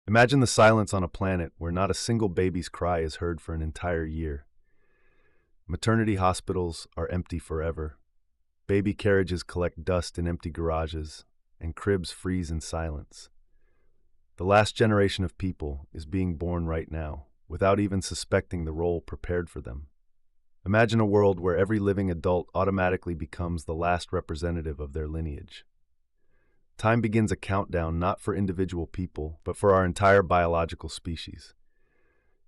Imagine the silence on a planet where not a single baby's cry is heard for an entire year. Maternity hospitals are empty forever. Baby carriages collect dust in empty garages, and cribs freeze in silence. The last generation of people is being born right now, without even suspecting the role prepared for them. Imagine a world where every living adult automatically becomes the last representative of their lineage. Time begins a countdown not for individual people, but for our entire biological species.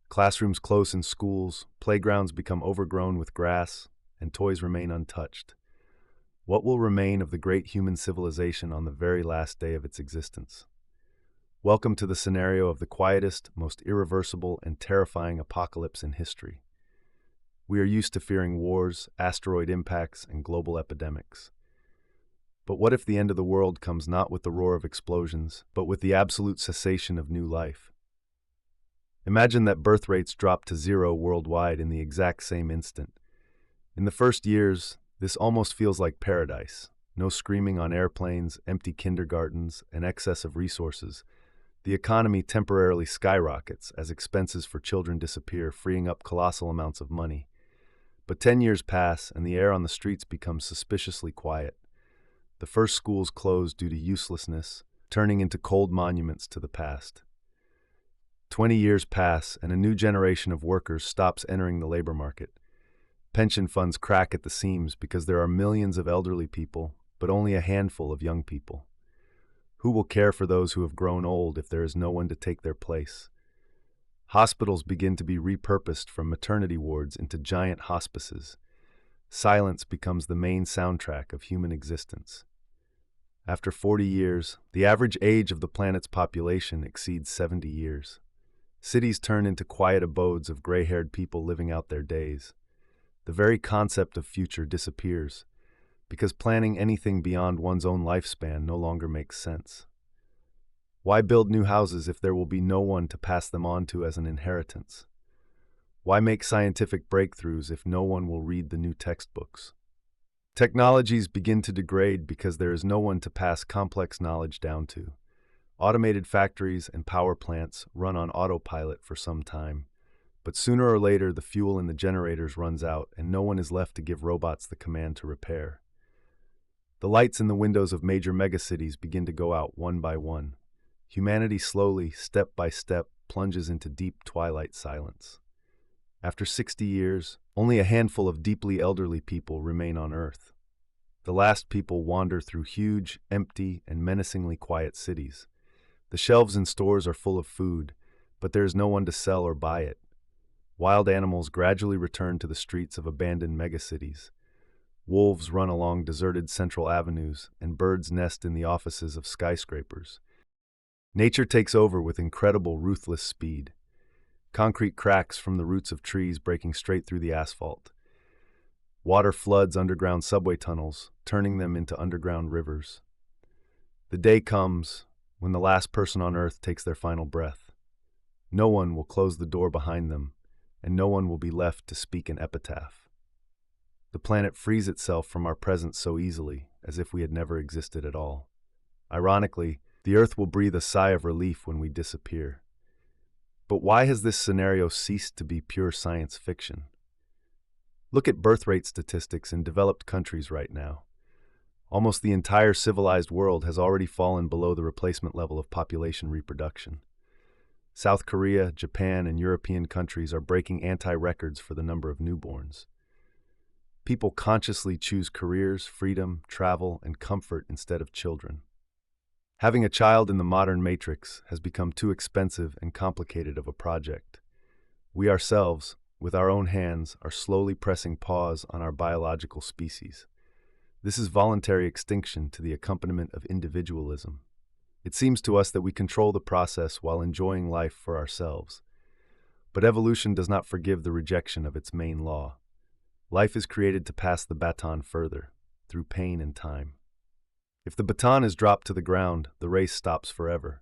Classrooms close in schools, playgrounds become overgrown with grass, and toys remain untouched. What will remain of the great human civilization on the very last day of its existence? Welcome to the scenario of the quietest, most irreversible, and terrifying apocalypse in history. We are used to fearing wars, asteroid impacts, and global epidemics. But what if the end of the world comes not with the roar of explosions, but with the absolute cessation of new life? Imagine that birth rates drop to zero worldwide in the exact same instant. In the first years, this almost feels like paradise. No screaming on airplanes, empty kindergartens, and excess of resources. The economy temporarily skyrockets as expenses for children disappear, freeing up colossal amounts of money. But 10 years pass, and the air on the streets becomes suspiciously quiet. The first schools close due to uselessness, turning into cold monuments to the past. 20 years pass, and a new generation of workers stops entering the labor market. Pension funds crack at the seams because there are millions of elderly people, but only a handful of young people. Who will care for those who have grown old if there is no one to take their place? Hospitals begin to be repurposed from maternity wards into giant hospices. Silence becomes the main soundtrack of human existence. After 40 years, the average age of the planet's population exceeds 70 years. Cities turn into quiet abodes of gray-haired people living out their days. The very concept of future disappears, because planning anything beyond one's own lifespan no longer makes sense. Why build new houses if there will be no one to pass them on to as an inheritance? Why make scientific breakthroughs if no one will read the new textbooks? Technologies begin to degrade because there is no one to pass complex knowledge down to. Automated factories and power plants run on autopilot for some time, but sooner or later the fuel in the generators runs out and no one is left to give robots the command to repair. The lights in the windows of major megacities begin to go out one by one. Humanity slowly, step by step, plunges into deep twilight silence. After 60 years, only a handful of deeply elderly people remain on Earth. The last people wander through huge, empty, and menacingly quiet cities. The shelves in stores are full of food, but there is no one to sell or buy it. Wild animals gradually return to the streets of abandoned megacities. Wolves run along deserted central avenues, and birds nest in the offices of skyscrapers. Nature takes over with incredible, ruthless speed. Concrete cracks from the roots of trees breaking straight through the asphalt. Water floods underground subway tunnels, turning them into underground rivers. The day comes when the last person on Earth takes their final breath. No one will close the door behind them, and no one will be left to speak an epitaph. The planet frees itself from our presence so easily, as if we had never existed at all. Ironically, the Earth will breathe a sigh of relief when we disappear. But why has this scenario ceased to be pure science fiction? Look at birth rate statistics in developed countries right now. Almost the entire civilized world has already fallen below the replacement level of population reproduction. South Korea, Japan, and European countries are breaking anti-records for the number of newborns. People consciously choose careers, freedom, travel, and comfort instead of children. Having a child in the modern matrix has become too expensive and complicated of a project. We ourselves, with our own hands, are slowly pressing pause on our biological species. This is voluntary extinction to the accompaniment of individualism. It seems to us that we control the process while enjoying life for ourselves. But evolution does not forgive the rejection of its main law. Life is created to pass the baton further, through pain and time. If the baton is dropped to the ground, the race stops forever.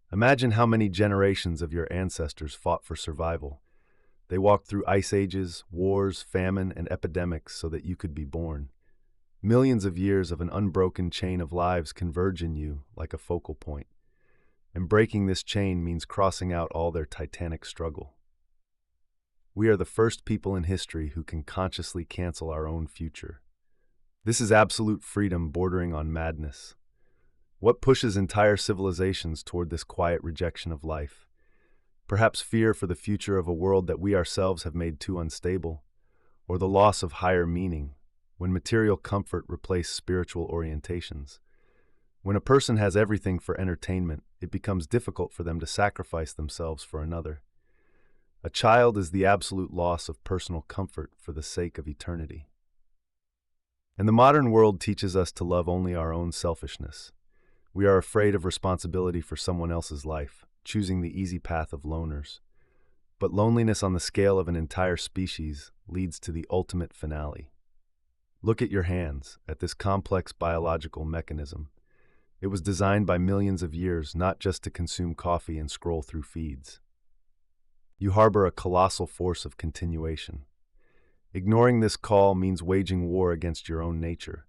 Imagine how many generations of your ancestors fought for survival. They walked through ice ages, wars, famine, and epidemics so that you could be born. Millions of years of an unbroken chain of lives converge in you like a focal point. and breaking this chain means crossing out all their titanic struggle. We are the first people in history who can consciously cancel our own future. This is absolute freedom bordering on madness. What pushes entire civilizations toward this quiet rejection of life? Perhaps fear for the future of a world that we ourselves have made too unstable, or the loss of higher meaning, when material comfort replaces spiritual orientations. When a person has everything for entertainment, it becomes difficult for them to sacrifice themselves for another. A child is the absolute loss of personal comfort for the sake of eternity. And the modern world teaches us to love only our own selfishness. We are afraid of responsibility for someone else's life, choosing the easy path of loners. But loneliness on the scale of an entire species leads to the ultimate finale. Look at your hands, at this complex biological mechanism. It was designed by millions of years not just to consume coffee and scroll through feeds. You harbor a colossal force of continuation. Ignoring this call means waging war against your own nature,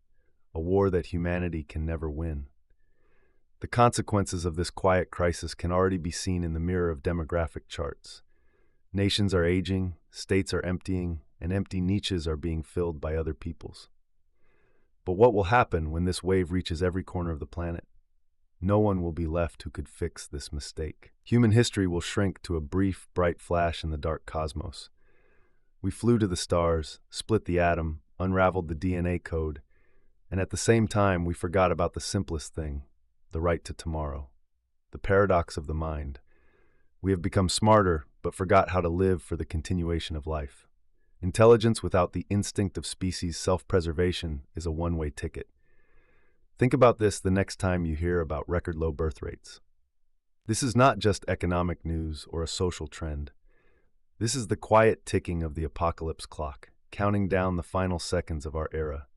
a war that humanity can never win. The consequences of this quiet crisis can already be seen in the mirror of demographic charts. Nations are aging, states are emptying, and empty niches are being filled by other peoples. But what will happen when this wave reaches every corner of the planet? No one will be left who could fix this mistake. Human history will shrink to a brief, bright flash in the dark cosmos. We flew to the stars, split the atom, unraveled the DNA code, and at the same time we forgot about the simplest thing, the right to tomorrow. The paradox of the mind. We have become smarter, but forgot how to live for the continuation of life. Intelligence without the instinct of species self-preservation is a one-way ticket. Think about this the next time you hear about record low birth rates. This is not just economic news or a social trend. This is the quiet ticking of the apocalypse clock, counting down the final seconds of our era.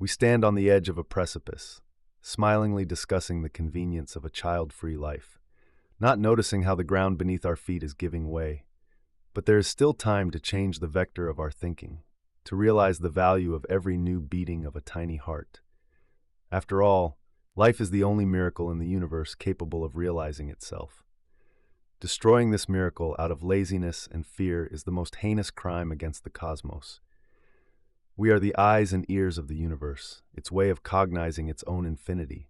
We stand on the edge of a precipice, smilingly discussing the convenience of a child-free life, not noticing how the ground beneath our feet is giving way. But there is still time to change the vector of our thinking, to realize the value of every new beating of a tiny heart. After all, life is the only miracle in the universe capable of realizing itself. Destroying this miracle out of laziness and fear is the most heinous crime against the cosmos. We are the eyes and ears of the universe, its way of cognizing its own infinity.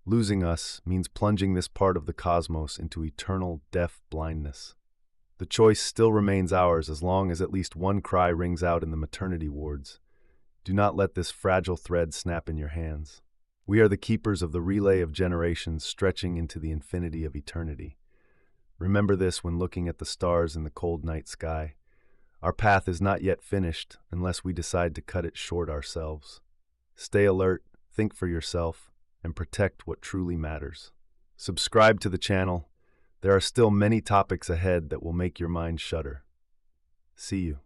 Losing us means plunging this part of the cosmos into eternal, deaf blindness. The choice still remains ours as long as at least one cry rings out in the maternity wards. Do not let this fragile thread snap in your hands. We are the keepers of the relay of generations stretching into the infinity of eternity. Remember this when looking at the stars in the cold night sky. Our path is not yet finished unless we decide to cut it short ourselves. Stay alert, think for yourself, and protect what truly matters. Subscribe to the channel. There are still many topics ahead that will make your mind shudder. See you.